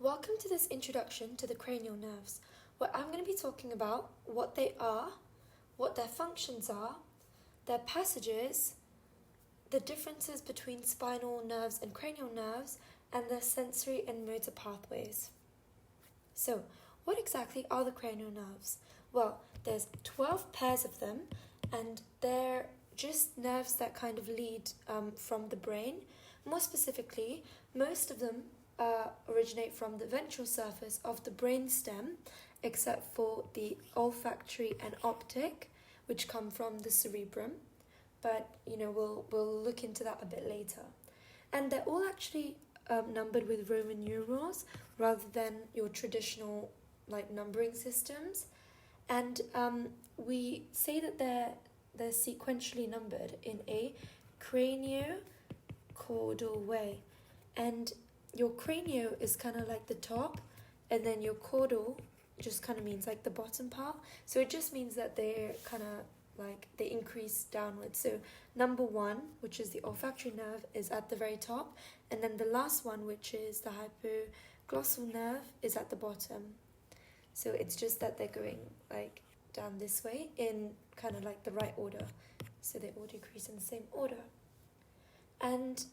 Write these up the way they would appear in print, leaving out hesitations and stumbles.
Welcome to this introduction to the cranial nerves, where I'm going to be talking about what they are, what their functions are, their passages, the differences between spinal nerves and cranial nerves, and their sensory and motor pathways. So, what exactly are the cranial nerves? Well, there's 12 pairs of them, and they're just nerves that kind of lead from the brain. More specifically, most of them originate from the ventral surface of the brainstem, except for the olfactory and optic, which come from the cerebrum. But we'll look into that a bit later. And they're all actually numbered with Roman numerals rather than your traditional numbering systems. And we say that they're sequentially numbered in a cranio-caudal way. And your cranio is kind of like the top, and then your caudal just kind of means like the bottom part. So it just means that they're kind of they increase downwards. So number 1, which is the olfactory nerve, is at the very top, and then the last one, which is the hypoglossal nerve, is at the bottom. So it's just that they're going down this way in kind of the right order. So they all decrease in the same order. And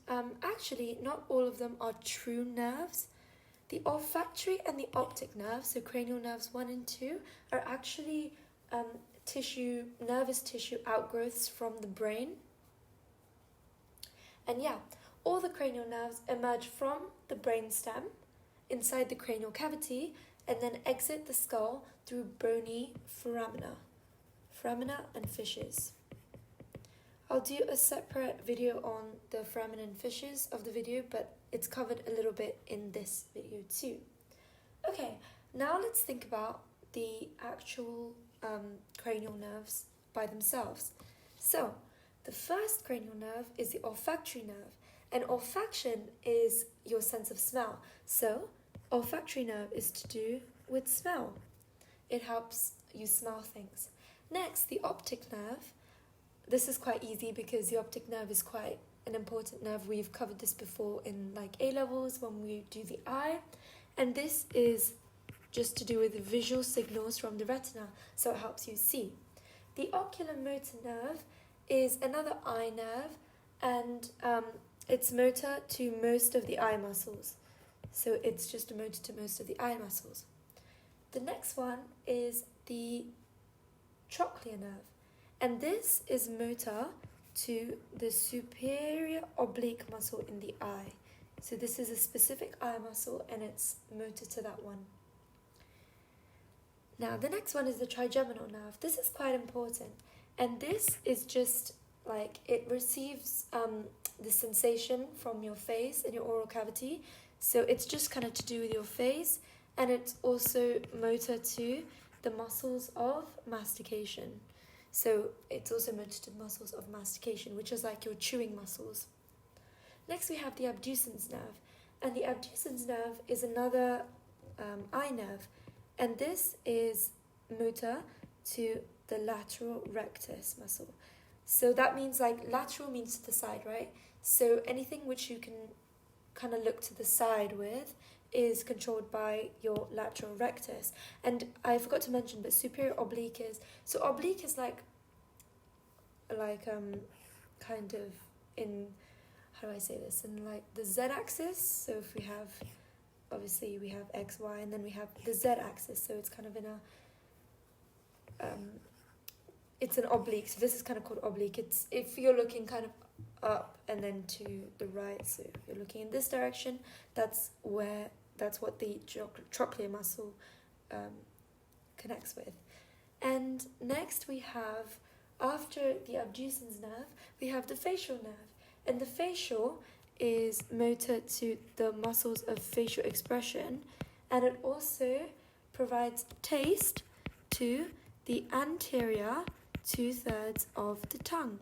actually, not all of them are true nerves. The olfactory and the optic nerves, so cranial nerves 1 and 2, are actually nervous tissue outgrowths from the brain. And all the cranial nerves emerge from the brainstem inside the cranial cavity and then exit the skull through bony foramina and fissures. I'll do a separate video on the foramina and fissures of the video, but it's covered a little bit in this video too. Okay, now let's think about the actual cranial nerves by themselves. So, the first cranial nerve is the olfactory nerve, and olfaction is your sense of smell. So, olfactory nerve is to do with smell. It helps you smell things. Next, the optic nerve. This is quite easy because the optic nerve is quite an important nerve. We've covered this before in A-levels when we do the eye. And this is just to do with the visual signals from the retina, so it helps you see. The oculomotor nerve is another eye nerve, and it's motor to most of the eye muscles. So it's just a motor to most of the eye muscles. The next one is the trochlear nerve. And this is motor to the superior oblique muscle in the eye. So this is a specific eye muscle and it's motor to that one. Now the next one is the trigeminal nerve. This is quite important. And this is just it receives the sensation from your face and your oral cavity. So it's just kind of to do with your face, and it's also motor to the muscles of mastication. So it's also motor to the muscles of mastication, which is like your chewing muscles. Next we have the abducens nerve. And the abducens nerve is another eye nerve. And this is motor to the lateral rectus muscle. So that means lateral means to the side, right? So anything which you can kind of look to the side with is controlled by your lateral rectus. And I forgot to mention, but superior oblique is, so oblique is kind of in, how do I say this, in the z-axis. So if we have, obviously we have x, y, and then we have the z-axis, so it's kind of in a it's an oblique. So this is kind of called oblique. It's if you're looking kind of up and then to the right, so if you're looking in this direction, that's what the trochlear muscle connects with. And next we have, after the abducens nerve, we have the facial nerve. And the facial is motor to the muscles of facial expression, and it also provides taste to the anterior 2/3 of the tongue.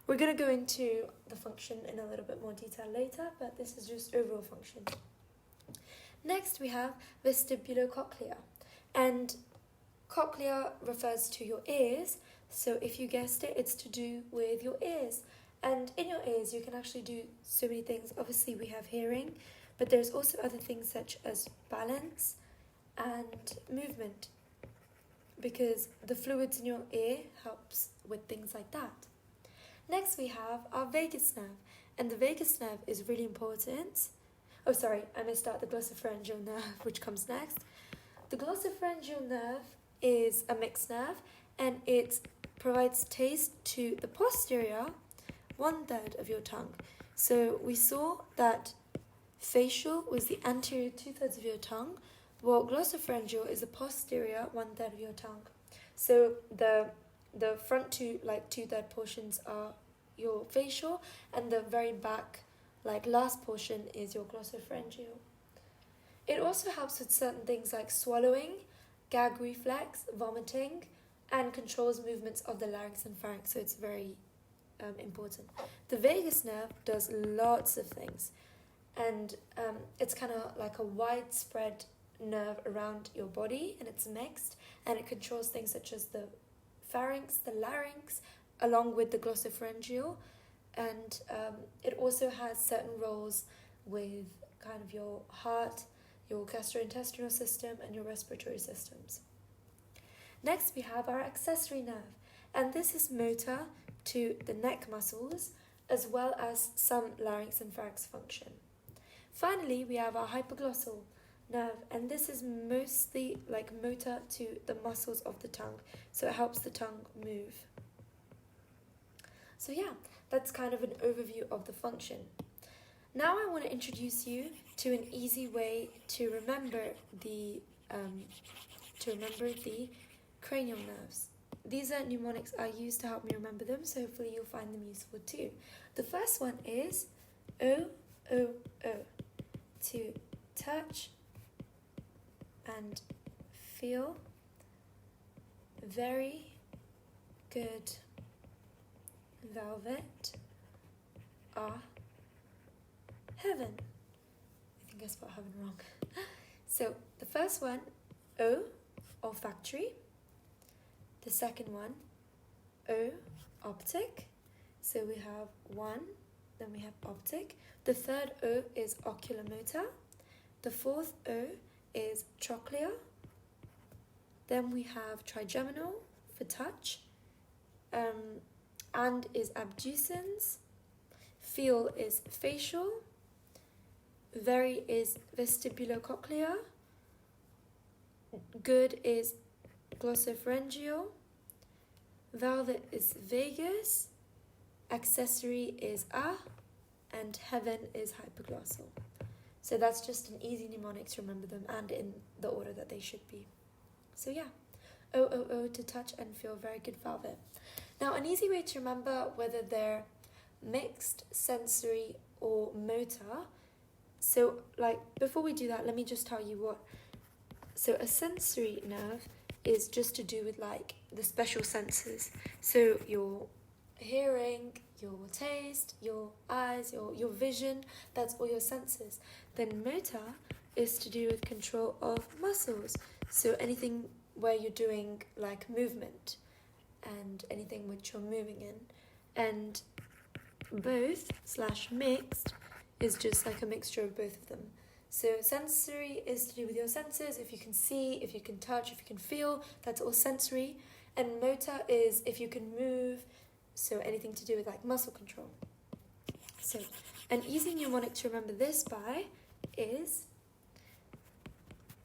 We're going to go into the function in a little bit more detail later, but this is just overall function. Next we have vestibulocochlear, and cochlea refers to your ears, so if you guessed it, it's to do with your ears. And in your ears you can actually do so many things. Obviously we have hearing, But there's also other things such as balance and movement, because the fluids in your ear helps with things like that. Next we have our vagus nerve, and the vagus nerve is really important. Oh, sorry, I missed out the glossopharyngeal nerve, which comes next. The glossopharyngeal nerve is a mixed nerve, and it provides taste to the posterior 1/3 of your tongue. So we saw that facial was the anterior 2/3 of your tongue, while glossopharyngeal is the posterior 1/3 of your tongue. So the front two, like 2/3 portions are your facial, and the very back, like last portion, is your glossopharyngeal. It also helps with certain things like swallowing, gag reflex, vomiting, and controls movements of the larynx and pharynx, so it's very important. The vagus nerve does lots of things, and it's kind of like a widespread nerve around your body, and it's mixed, and it controls things such as the pharynx, the larynx, along with the glossopharyngeal, and it also has certain roles with kind of your heart, your gastrointestinal system, and your respiratory systems. Next we have our accessory nerve, and this is motor to the neck muscles, as well as some larynx and pharynx function. Finally, we have our hypoglossal nerve, and this is mostly like motor to the muscles of the tongue, so it helps the tongue move. So yeah, that's kind of an overview of the function. Now I want to introduce you to an easy way to remember the cranial nerves. These are mnemonics I use to help me remember them, so hopefully you'll find them useful too. The first one is O, O, O, to touch and feel very good velvet heaven. I think I spelled heaven wrong. So the first one, O, olfactory. The second one, O, optic. So we have one, then we have optic. The third O is oculomotor. The fourth O is trochlear. Then we have trigeminal for touch. And is abducens. Feel is facial. Very is vestibulocochlear. Good is glossopharyngeal. Velvet is vagus. Accessory is a. And heaven is hypoglossal. So that's just an easy mnemonic to remember them, and in the order that they should be. So yeah, O, O, O, to touch and feel very good velvet. Now, an easy way to remember whether they're mixed, sensory, or motor. So, like, before we do that, let me just tell you what. So, a sensory nerve is just to do with, like, the special senses. So, your hearing, your taste, your eyes, your vision, that's all your senses. Then motor is to do with control of muscles. So, anything where you're doing, like, movement, and anything which you're moving in. And both / mixed is just like a mixture of both of them. So sensory is to do with your senses. If you can see, if you can touch, if you can feel, that's all sensory. And motor is if you can move, so anything to do with like muscle control. So an easy mnemonic to remember this by is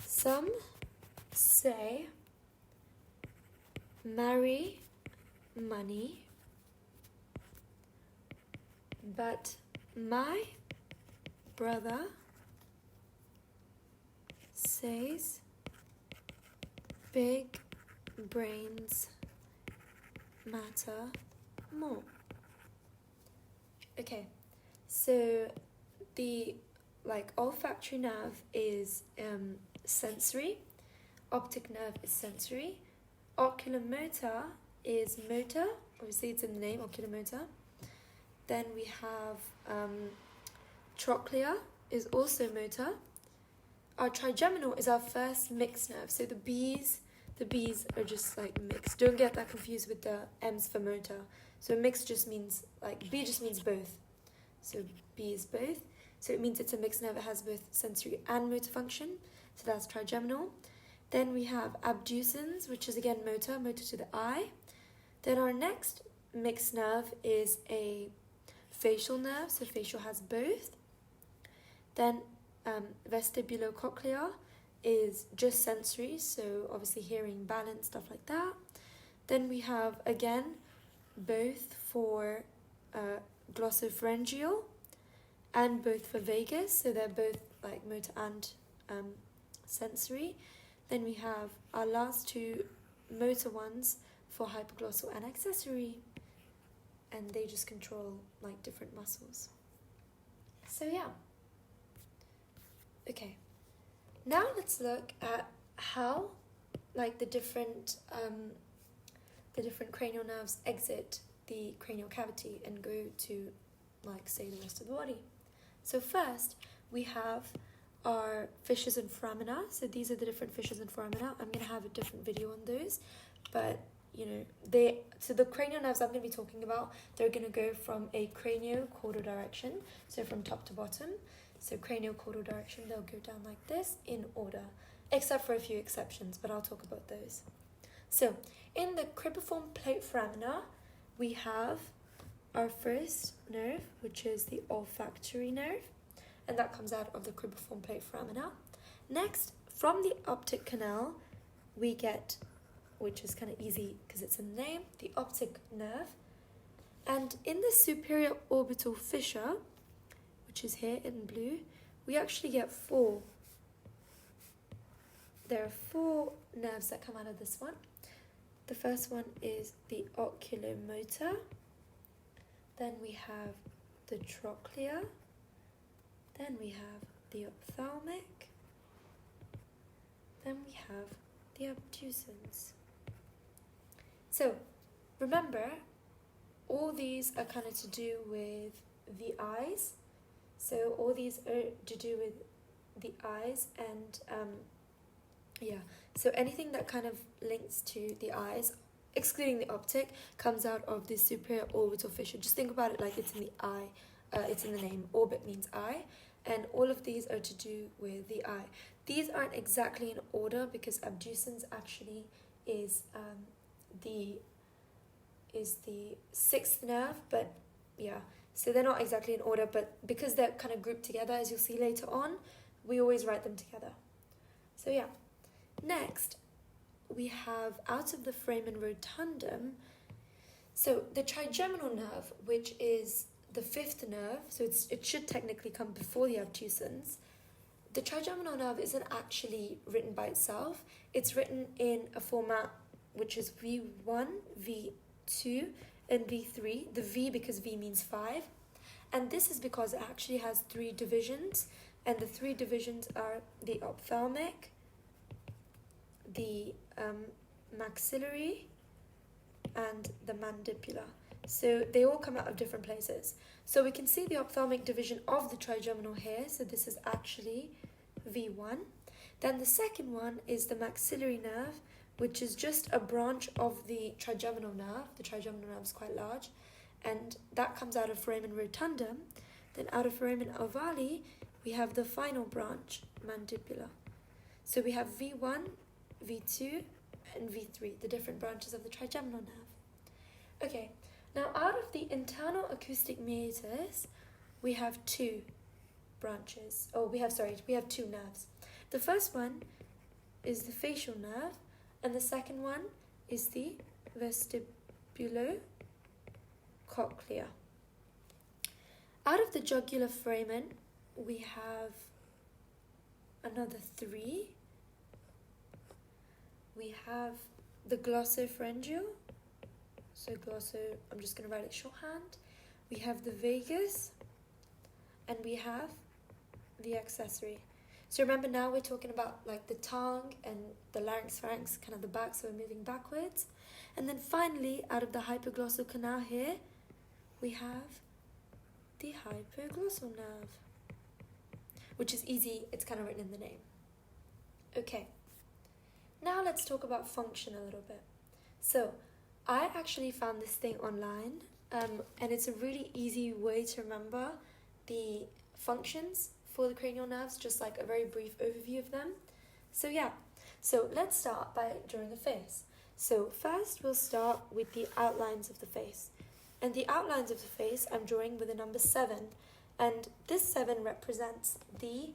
some say marry money, but my brother says big brains matter more. Okay, so the olfactory nerve is sensory, optic nerve is sensory, oculomotor is motor, obviously it's in the name, oculomotor. Then we have trochlear is also motor. Our trigeminal is our first mixed nerve, so the B's are just like mixed. Don't get that confused with the M's for motor. So mixed just means, like, B just means both. So B is both. So it means it's a mixed nerve. It has both sensory and motor function. So that's trigeminal. Then we have abducens, which is again motor to the eye. Then our next mixed nerve is a facial nerve. So facial has both. Then vestibulocochlear is just sensory. So obviously hearing, balance, stuff like that. Then we have again both for glossopharyngeal and both for vagus, so they're both like motor and sensory. Then we have our last two motor ones for hypoglossal and accessory, and they just control like different muscles. So yeah. Okay, now let's look at how like the different cranial nerves exit the cranial cavity and go to like say the rest of the body. So first we have our fissures and foramina. So these are the different fissures and foramina. I'm going to have a different video on those, but you know, so the cranial nerves I'm going to be talking about, they're going to go from a craniocaudal direction, so from top to bottom. So craniocaudal direction, they'll go down like this in order, except for a few exceptions, but I'll talk about those. So in the cribriform plate foramina, we have our first nerve, which is the olfactory nerve, and that comes out of the cribriform plate foramina. Next, from the optic canal, we get, which is kind of easy because it's in the name, the optic nerve. And in the superior orbital fissure, which is here in blue, we actually get four. There are four nerves that come out of this one. The first one is the oculomotor. Then we have the trochlea. Then we have the ophthalmic. Then we have the abducens. So remember, all these are kind of to do with the eyes. So all these are to do with the eyes and so anything that kind of links to the eyes, excluding the optic, comes out of the superior orbital fissure. Just think about it like it's in the eye, it's in the name. Orbit means eye, and all of these are to do with the eye. These aren't exactly in order because abducens actually is the sixth nerve, but yeah, so they're not exactly in order, but because they're kind of grouped together, as you'll see later on, we always write them together. So yeah. Next, we have out of the foramen rotundum, so the trigeminal nerve, which is the fifth nerve, so it should technically come before the abducens. The trigeminal nerve isn't actually written by itself. It's written in a format which is V1, V2, and V3. The V because V means 5. And this is because it actually has 3 divisions, and the 3 divisions are the ophthalmic, the maxillary, and the mandibular. So they all come out of different places. So we can see the ophthalmic division of the trigeminal here. So this is actually V1. Then the second one is the maxillary nerve, which is just a branch of the trigeminal nerve. The trigeminal nerve is quite large, and that comes out of foramen rotundum. Then out of foramen ovale, we have the final branch, mandibular. So we have V1, V2, and V3, the different branches of the trigeminal nerve. Okay, now out of the internal acoustic meatus, we have 2 branches. We have 2 nerves. The first one is the facial nerve, and the second one is the vestibulocochlear. Out of the jugular foramen, we have another 3. We have the glossopharyngeal. So I'm just going to write it shorthand. We have the vagus, and we have the accessory. So remember, now we're talking about like the tongue and the larynx, pharynx, kind of the back, so we're moving backwards. And then finally, out of the hypoglossal canal here, we have the hypoglossal nerve, which is easy, it's kind of written in the name. Okay, now let's talk about function a little bit. So I actually found this thing online, and it's a really easy way to remember the functions for the cranial nerves, just like a very brief overview of them. So yeah, so let's start by drawing a face. So first we'll start with the outlines of the face. And the outlines of the face I'm drawing with the number 7. And this 7 represents the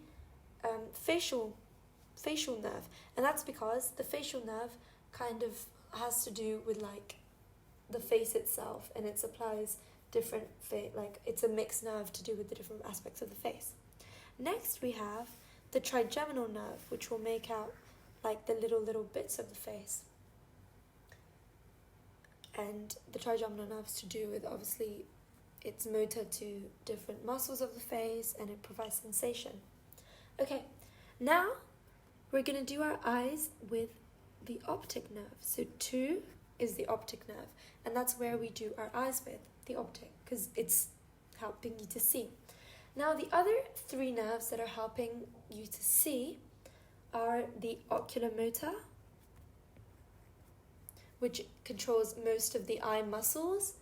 facial nerve. And that's because the facial nerve kind of has to do with like the face itself, and it supplies different like it's a mixed nerve to do with the different aspects of the face. Next we have the trigeminal nerve, which will make out like the little bits of the face. And the trigeminal nerve is to do with, obviously, it's motor to different muscles of the face, and it provides sensation. Okay, now we're going to do our eyes with the optic nerve. So 2 is the optic nerve, and that's where we do our eyes with, the optic, because it's helping you to see. Now the other 3 nerves that are helping you to see are the ocular motor, which controls most of the eye muscles.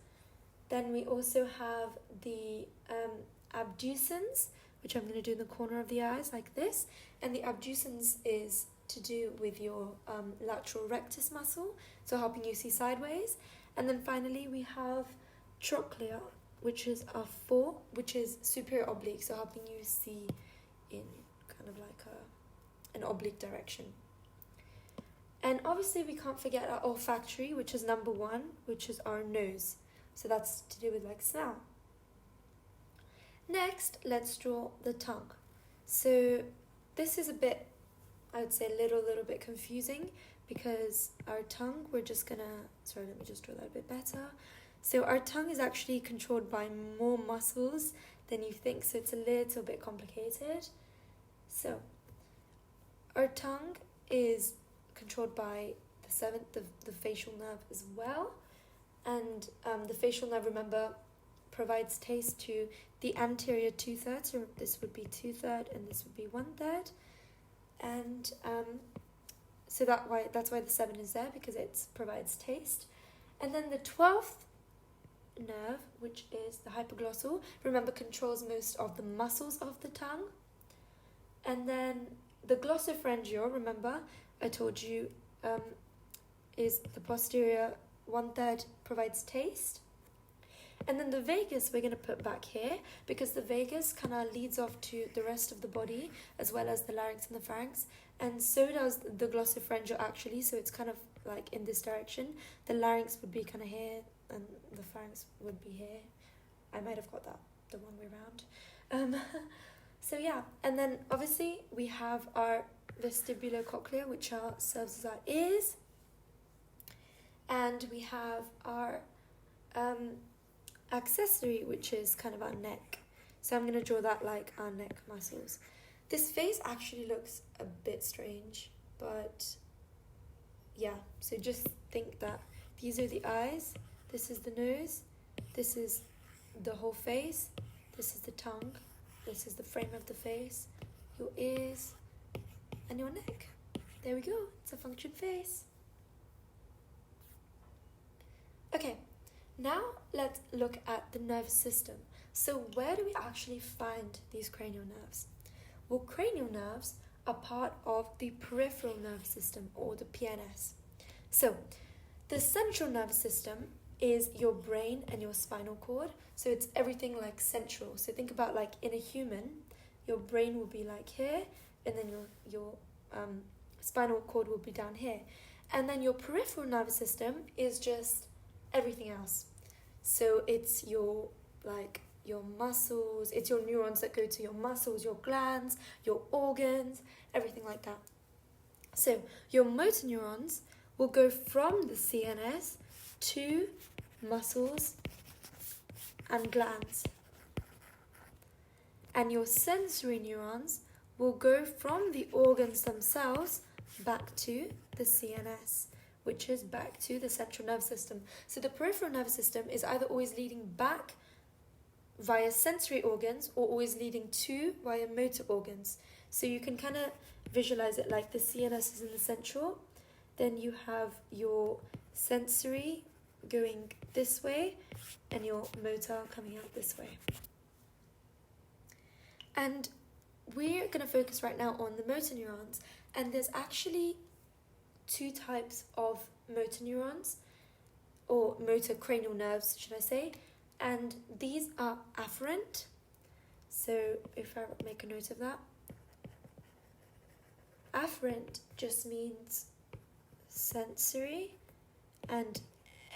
Then we also have the abducens, which I'm going to do in the corner of the eyes like this. And the abducens is to do with your lateral rectus muscle, so helping you see sideways. And then finally we have trochlea, which is which is superior oblique, so helping you see in kind of like an oblique direction. And obviously we can't forget our olfactory, which is number 1, which is our nose. So that's to do with like smell. Next, let's draw the tongue. So this is a bit, I would say, a little bit confusing, because our tongue, we're just gonna, sorry, let me just draw that a bit better. So our tongue is actually controlled by more muscles than you think, so it's a little bit complicated. So our tongue is controlled by the facial nerve as well. And the facial nerve, remember, provides taste to the anterior 2/3, so this would be 2/3 and this would be 1/3. And so that's why the 7 is there, because it provides taste. And then the 12th nerve, which is the hypoglossal, remember, controls most of the muscles of the tongue. And then the glossopharyngeal, remember, I told you, is the posterior 1/3, provides taste. And then the vagus we're going to put back here, because the vagus kind of leads off to the rest of the body, as well as the larynx and the pharynx. And so does the glossopharyngeal actually, so it's kind of like in this direction. The larynx would be kind of here, and the pharynx would be here. I might have got that the one way around. So yeah, and then obviously we have our vestibulocochlear, which serves as our ears. And we have our accessory, which is kind of our neck. So I'm going to draw that like our neck muscles. This face actually looks a bit strange, but yeah, so just think that these are the eyes, this is the nose, this is the whole face, this is the tongue, this is the frame of the face, your ears, and your neck. There we go, it's a function face. Okay, now let's look at the nervous system. So where do we actually find these cranial nerves? Well, cranial nerves are part of the peripheral nervous system, or the PNS. So the central nervous system is your brain and your spinal cord. So it's everything like central. So think about like in a human, your brain will be like here, and then your spinal cord will be down here. And then your peripheral nervous system is just everything else. So it's your muscles, it's your neurons that go to your muscles, your glands, your organs, everything like that. So your motor neurons will go from the CNS to muscles and glands. And your sensory neurons will go from the organs themselves back to the CNS, which is back to the central nervous system. So the peripheral nervous system is either always leading back via sensory organs or always leading to via motor organs. So you can kind of visualize it like the CNS is in the central, then you have your sensory going this way and your motor coming out this way. And we're going to focus right now on the motor neurons, and there's actually two types of motor neurons, or motor cranial nerves, should I say, and these are afferent. So if I make a note of that, afferent just means sensory, and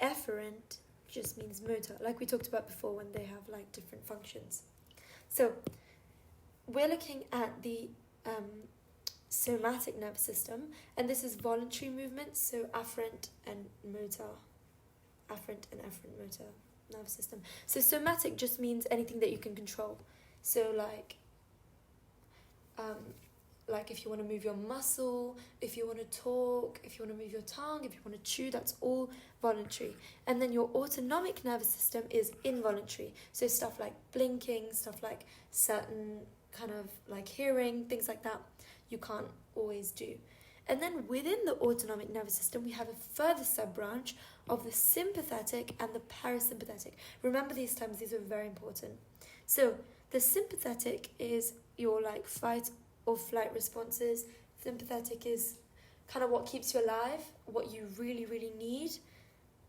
efferent just means motor, like we talked about before when they have like different functions. So we're looking at the somatic nervous system, and this is voluntary movements, so afferent and efferent motor nervous system. So somatic just means anything that you can control. So like if you want to move your muscle, if you want to talk, if you want to move your tongue, if you want to chew, that's all voluntary. And then your autonomic nervous system is involuntary. So stuff like blinking, stuff like certain kind of like hearing, things like that, you can't always do. And then within the autonomic nervous system, we have a further sub-branch of the sympathetic and the parasympathetic. Remember these terms, these are very important. So the sympathetic is your like fight or flight responses. Sympathetic is kind of what keeps you alive, what you really, really need.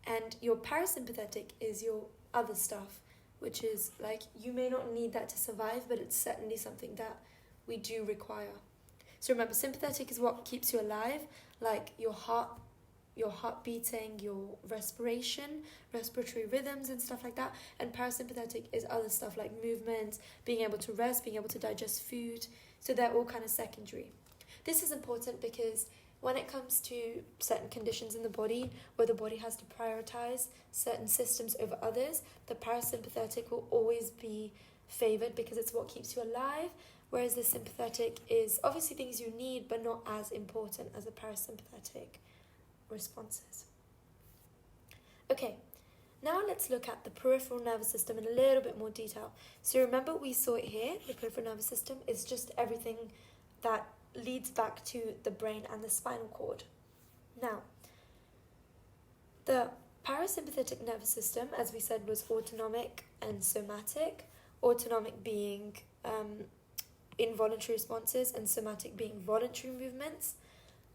And your parasympathetic is your other stuff, which is like you may not need that to survive, but it's certainly something that we do require. So remember, sympathetic is what keeps you alive, like your heart beating, your respiration, respiratory rhythms and stuff like that. And parasympathetic is other stuff like movements, being able to rest, being able to digest food. So they're all kind of secondary. This is important because when it comes to certain conditions in the body, where the body has to prioritize certain systems over others, the parasympathetic will always be favored because it's what keeps you alive, whereas the sympathetic is obviously things you need, but not as important as the parasympathetic responses. Okay, now let's look at the peripheral nervous system in a little bit more detail. So remember we saw it here, the peripheral nervous system is just everything that leads back to the brain and the spinal cord. Now, the parasympathetic nervous system, as we said, was autonomic and somatic, autonomic being involuntary responses and somatic being voluntary movements.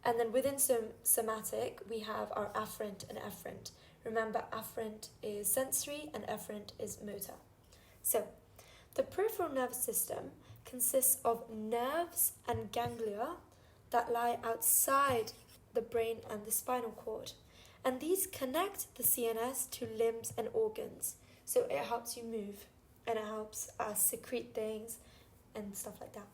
And then within somatic, we have our afferent and efferent. Remember, afferent is sensory and efferent is motor. So, the peripheral nervous system consists of nerves and ganglia that lie outside the brain and the spinal cord. And these connect the CNS to limbs and organs. So it helps you move and it helps us secrete things and stuff like that.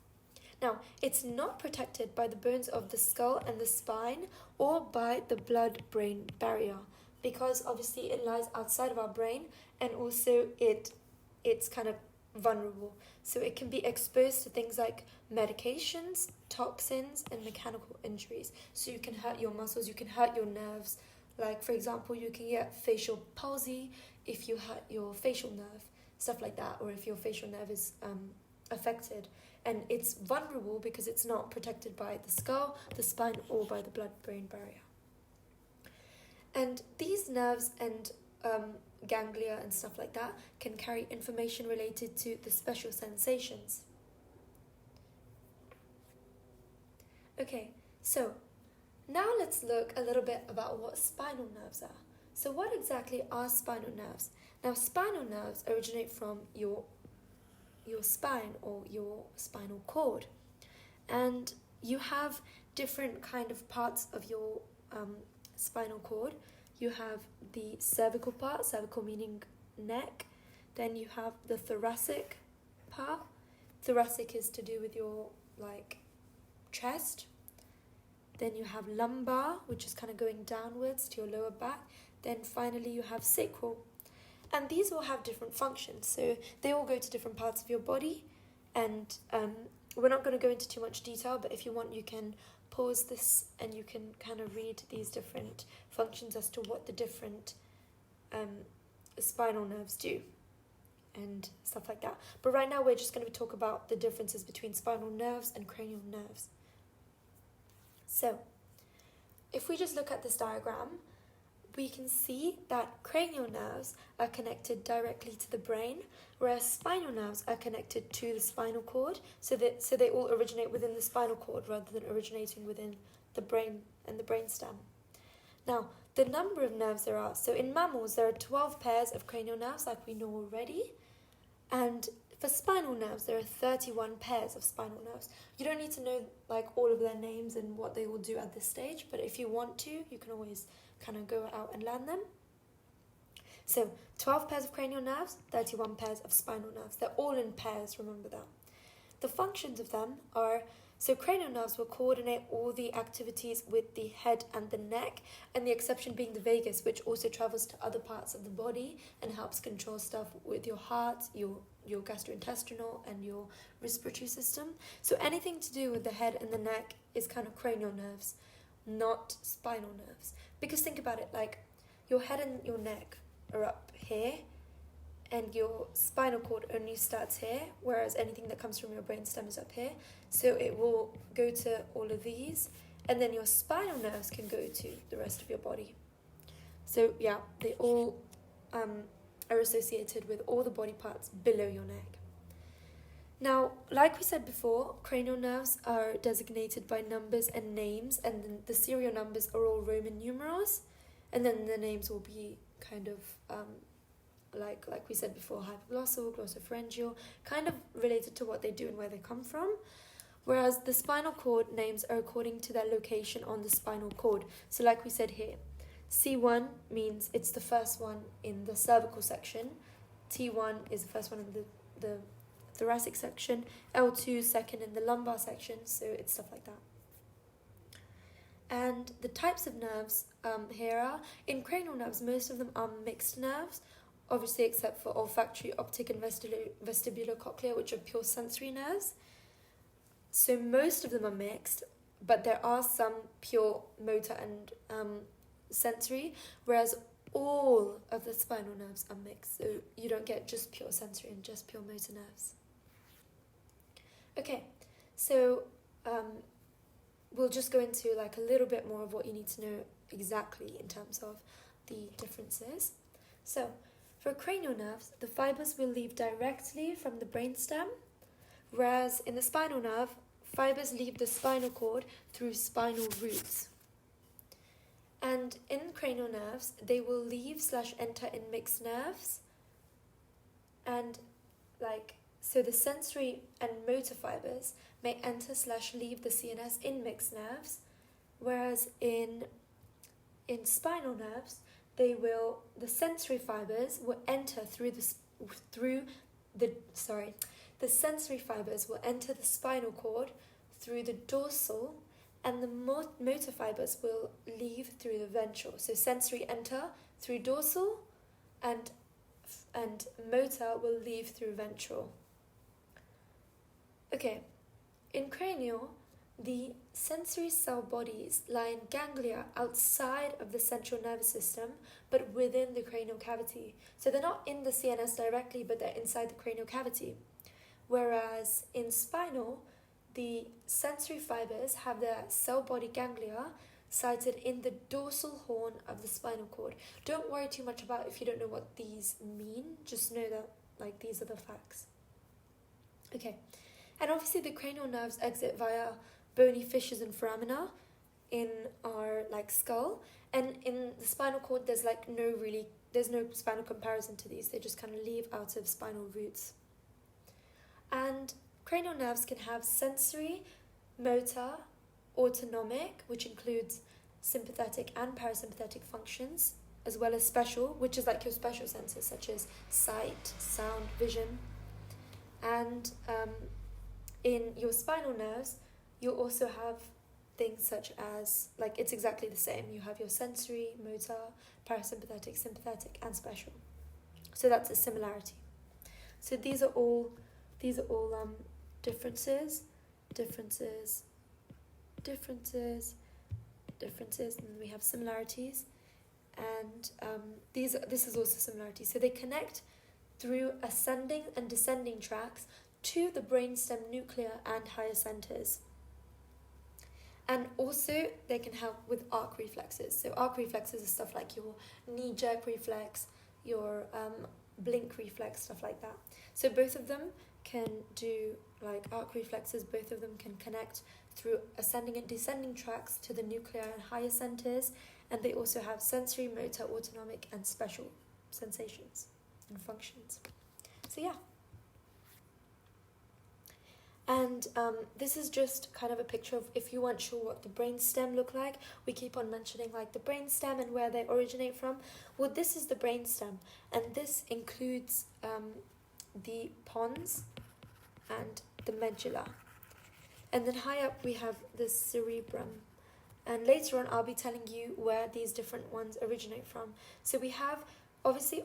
Now, it's not protected by the bones of the skull and the spine or by the blood-brain barrier because obviously it lies outside of our brain, and also it's kind of vulnerable. So it can be exposed to things like medications, toxins, and mechanical injuries. So you can hurt your muscles, you can hurt your nerves. Like, for example, you can get facial palsy if you hurt your facial nerve, stuff like that, or if your facial nerve is affected. And it's vulnerable because it's not protected by the skull, the spine, or by the blood-brain barrier. And these nerves and ganglia and stuff like that can carry information related to the special sensations. Okay, so now let's look a little bit about what spinal nerves are. So what exactly are spinal nerves? Now, spinal nerves originate from your spine or your spinal cord, and you have different kind of parts of your spinal cord. You have the cervical part, cervical meaning neck, then you have the thoracic part. Thoracic is to do with your like chest. Then you have lumbar, which is kind of going downwards to your lower back. Then finally you have sacral. And these all have different functions, so they all go to different parts of your body. And we're not going to go into too much detail, but if you want, you can pause this and you can kind of read these different functions as to what the different spinal nerves do and stuff like that. But right now we're just going to talk about the differences between spinal nerves and cranial nerves. So, if we just look at this diagram, we can see that cranial nerves are connected directly to the brain, whereas spinal nerves are connected to the spinal cord, so they all originate within the spinal cord rather than originating within the brain and the brainstem. Now, the number of nerves there are. So in mammals, there are 12 pairs of cranial nerves, like we know already. And for spinal nerves, there are 31 pairs of spinal nerves. You don't need to know like all of their names and what they will do at this stage, but if you want to, you can always kind of go out and learn them. So 12 pairs of cranial nerves, 31 pairs of spinal nerves. They're all in pairs, remember that. The functions of them are, so cranial nerves will coordinate all the activities with the head and the neck, and the exception being the vagus, which also travels to other parts of the body and helps control stuff with your heart, your gastrointestinal and your respiratory system. So anything to do with the head and the neck is kind of cranial nerves, not spinal nerves. Because think about it, like your head and your neck are up here, and your spinal cord only starts here, whereas anything that comes from your brainstem is up here. So it will go to all of these, and then your spinal nerves can go to the rest of your body. So yeah, they all are associated with all the body parts below your neck. Now, like we said before, cranial nerves are designated by numbers and names, and then the serial numbers are all Roman numerals, and then the names will be kind of like we said before, hypoglossal, glossopharyngeal, kind of related to what they do and where they come from. Whereas the spinal cord names are according to their location on the spinal cord. So like we said here, C1 means it's the first one in the cervical section, T1 is the first one in the thoracic section, L2 second in the lumbar section, so it's stuff like that. And the types of nerves here are, in cranial nerves, most of them are mixed nerves, obviously except for olfactory, optic, and vestibulocochlear, which are pure sensory nerves. So most of them are mixed, but there are some pure motor and sensory, whereas all of the spinal nerves are mixed. So you don't get just pure sensory and just pure motor nerves. Okay, so we'll just go into like a little bit more of what you need to know exactly in terms of the differences. So for cranial nerves, the fibers will leave directly from the brainstem, whereas in the spinal nerve, fibers leave the spinal cord through spinal roots. And in cranial nerves, they will leave/enter in mixed nerves, and so the sensory and motor fibers may enter/leave the CNS in mixed nerves, whereas in spinal nerves, the sensory fibers will enter the sensory fibers will enter the spinal cord through the dorsal, and the motor fibers will leave through the ventral. So sensory enter through dorsal, and motor will leave through ventral. Okay, in cranial, the sensory cell bodies lie in ganglia outside of the central nervous system, but within the cranial cavity. So they're not in the CNS directly, but they're inside the cranial cavity. Whereas in spinal, the sensory fibers have their cell body ganglia sited in the dorsal horn of the spinal cord. Don't worry too much about if you don't know what these mean. Just know that these are the facts. Okay, and obviously the cranial nerves exit via bony fissures and foramina in our skull, and in the spinal cord there's no spinal comparison to these. They just kind of leave out of spinal roots. And cranial nerves can have sensory, motor, autonomic, which includes sympathetic and parasympathetic functions, as well as special, which is like your special senses such as sight, sound, vision. And in your spinal nerves, you also have things such as, it's exactly the same. You have your sensory, motor, parasympathetic, sympathetic, and special. So that's a similarity. So these are all differences, and then we have similarities, and this is also similarity. So they connect through ascending and descending tracts to the brainstem nuclear and higher centers. And also they can help with arc reflexes. So arc reflexes is stuff like your knee jerk reflex, your blink reflex, stuff like that. So both of them can do like arc reflexes. Both of them can connect through ascending and descending tracts to the nuclei and higher centers, and they also have sensory, motor, autonomic, and special sensations and functions. So yeah. And this is just kind of a picture of, if you weren't sure what the brainstem look like, we keep on mentioning like the brainstem and where they originate from. Well, this is the brainstem, and this includes the pons and the medulla. And then high up we have the cerebrum. And later on I'll be telling you where these different ones originate from. So we have obviously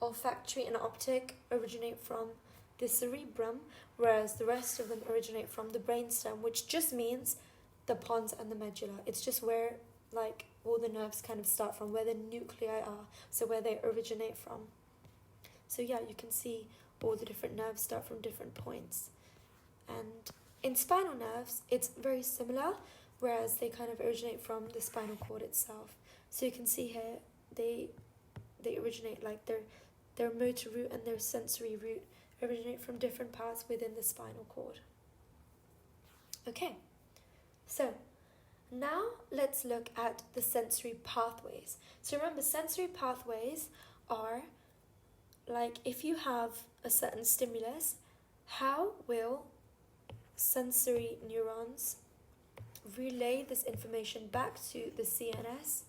olfactory and optic originate from the cerebrum, whereas the rest of them originate from the brainstem, which just means the pons and the medulla. It's just where like all the nerves kind of start from, where the nuclei are, so where they originate from. So yeah, you can see all the different nerves start from different points. And in spinal nerves, it's very similar, whereas they kind of originate from the spinal cord itself. So you can see here, they originate like their motor root and their sensory root originate from different parts within the spinal cord. Okay, so now let's look at the sensory pathways. So remember, sensory pathways are like, if you have a certain stimulus, how will sensory neurons relay this information back to the CNS?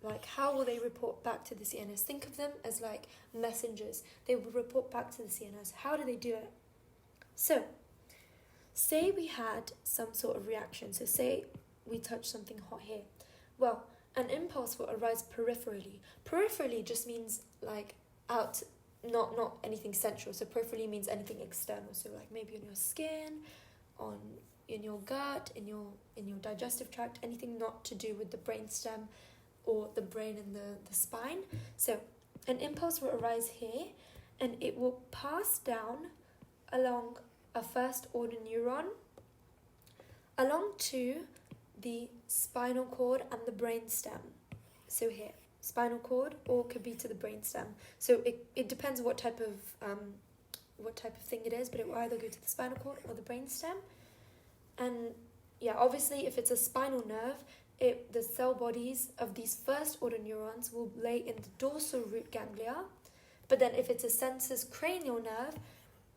Like, how will they report back to the CNS? Think of them as like messengers. They will report back to the CNS. How do they do it? So, say we had some sort of reaction. So say we touch something hot here. Well, an impulse will arise peripherally. Peripherally just means like out, not anything central. So peripherally means anything external. So like maybe on your skin, in your gut, in your digestive tract, anything not to do with the brainstem or the brain and the spine. So an impulse will arise here, and it will pass down along a first order neuron along to the spinal cord and the brainstem. So here, spinal cord, or could be to the brainstem. So it depends what type of thing it is, but it will either go to the spinal cord or the brainstem. And yeah, obviously if it's a spinal nerve, the cell bodies of these first order neurons will lay in the dorsal root ganglia, but then if it's a sensus cranial nerve,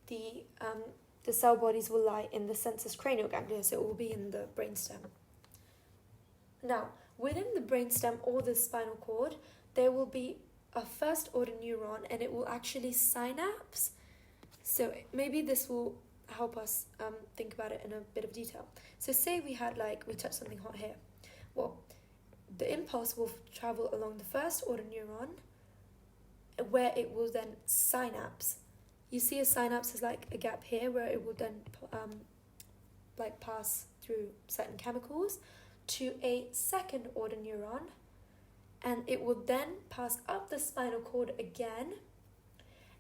the cell bodies will lie in the sensus cranial ganglia, so it will be in the brainstem. Now, within the brainstem or the spinal cord, there will be a first order neuron, and it will actually synapse. So maybe this will help us think about it in a bit of detail. So say we touched something hot here. Well, the impulse will travel along the first order neuron, where it will then synapse. You see a synapse is like a gap here where it will then pass through certain chemicals to a second order neuron, and it will then pass up the spinal cord again,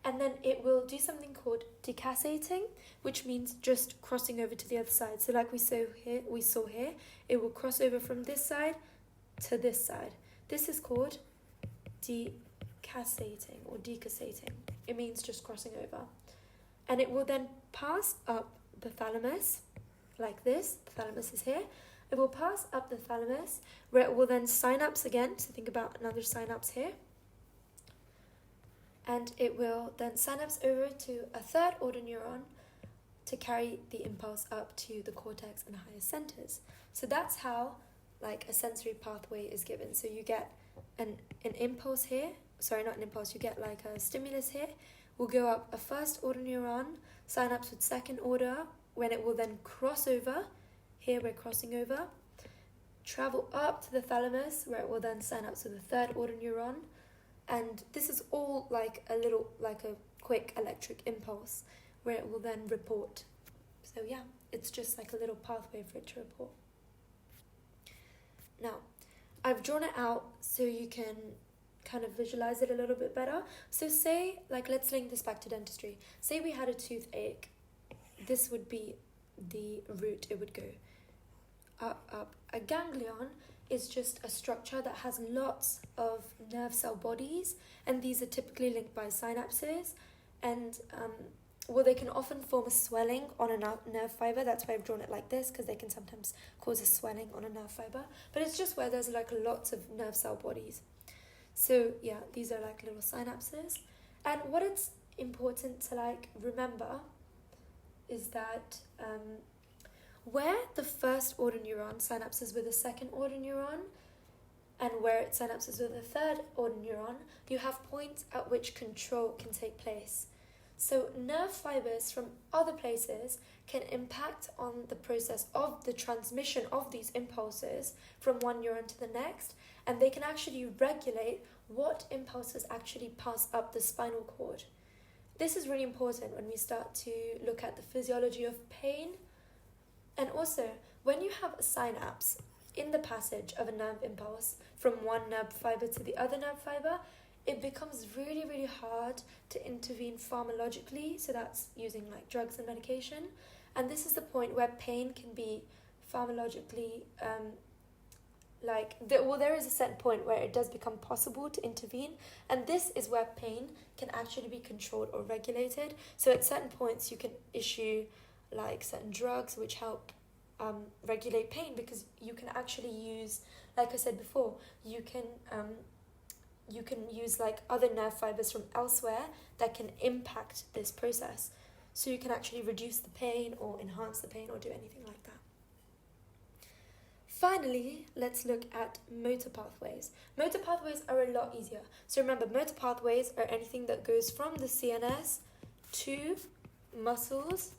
and then it will do something called decassating, which means just crossing over to the other side. So like we saw here, it will cross over from this side to this side. This is called decassating or decassating. It means just crossing over. And it will then pass up the thalamus, like this. The thalamus is here. It will pass up the thalamus, where it will then synapse again. So think about another synapse here. And it will then synapse over to a third order neuron to carry the impulse up to the cortex and higher centers. So that's how a sensory pathway is given. So you get an impulse here. Sorry, not an impulse. You get a stimulus here. Will go up a first order neuron, synapse with second order, when it will then cross over. Here we're crossing over. Travel up to the thalamus, where it will then synapse with a third order neuron. And this is all a quick electric impulse, where it will then report. So yeah, it's just a little pathway for it to report. Now, I've drawn it out so you can kind of visualize it a little bit better. So say, let's link this back to dentistry. Say we had a toothache. This would be the root, it would go up, up. A ganglion is just a structure that has lots of nerve cell bodies, and these are typically linked by synapses, and they can often form a swelling on a nerve fiber. That's why I've drawn it like this, because they can sometimes cause a swelling on a nerve fiber, but it's just where there's like lots of nerve cell bodies. So yeah, these are like little synapses, and what it's important to like remember is that where the first order neuron synapses with a second order neuron, and where it synapses with a third order neuron, you have points at which control can take place. So nerve fibers from other places can impact on the process of the transmission of these impulses from one neuron to the next, and they can actually regulate what impulses actually pass up the spinal cord. This is really important when we start to look at the physiology of pain. And also, when you have a synapse in the passage of a nerve impulse from one nerve fiber to the other nerve fiber, it becomes really, really hard to intervene pharmacologically, so that's using like drugs and medication. And this is the point where pain can be pharmacologically, there is a certain point where it does become possible to intervene, and this is where pain can actually be controlled or regulated. So at certain points you can issue like certain drugs which help regulate pain, because you can actually use, like I said before, you can use like other nerve fibers from elsewhere that can impact this process. So you can actually reduce the pain or enhance the pain or do anything like that. Finally, let's look at motor pathways. Motor pathways are a lot easier. So remember, motor pathways are anything that goes from the CNS to muscles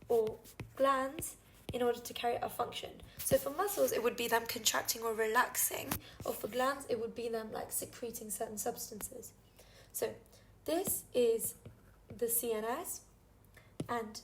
or glands in order to carry out a function. So for muscles, it would be them contracting or relaxing, or for glands, it would be them like secreting certain substances. So this is the CNS, and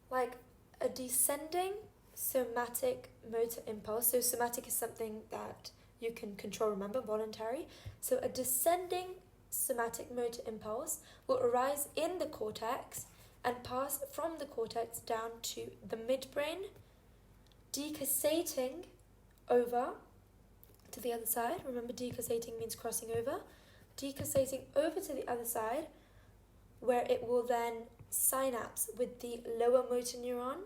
like a descending somatic motor impulse. So somatic is something that you can control, remember, voluntary. So a descending somatic motor impulse will arise in the cortex and pass from the cortex down to the midbrain, decussating over to the other side. Remember, decussating means crossing over. Decussating over to the other side, where it will then synapse with the lower motor neuron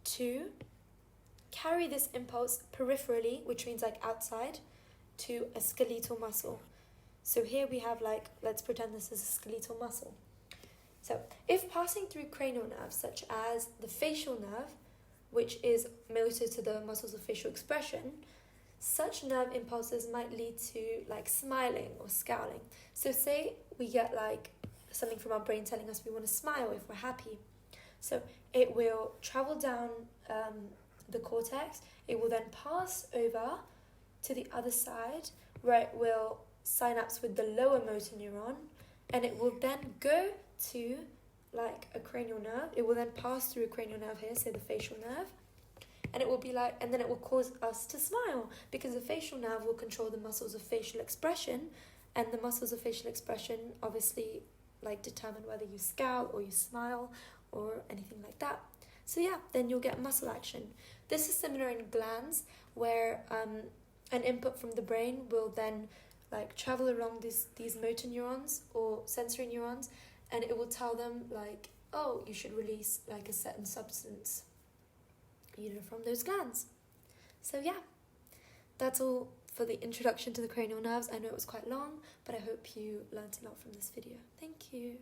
to carry this impulse peripherally, which means like outside, to a skeletal muscle. So here we have like, let's pretend this is a skeletal muscle. So if passing through cranial nerves, such as the facial nerve, which is motor to the muscles of facial expression, such nerve impulses might lead to like smiling or scowling. So say we get like something from our brain telling us we want to smile if we're happy. So it will travel down the cortex. It will then pass over to the other side, where it will synapse with the lower motor neuron, and it will then go to like a cranial nerve. It will then pass through a cranial nerve here, so the facial nerve, and it will be like, and then it will cause us to smile, because the facial nerve will control the muscles of facial expression, and the muscles of facial expression obviously like determine whether you scowl or you smile or anything like that. So yeah, then you'll get muscle action. This is similar in glands, where an input from the brain will then like travel along these motor neurons or sensory neurons, and it will tell them like, oh, you should release like a certain substance, from those glands. So yeah, that's all for the introduction to the cranial nerves. I know it was quite long, but I hope you learnt a lot from this video. Thank you.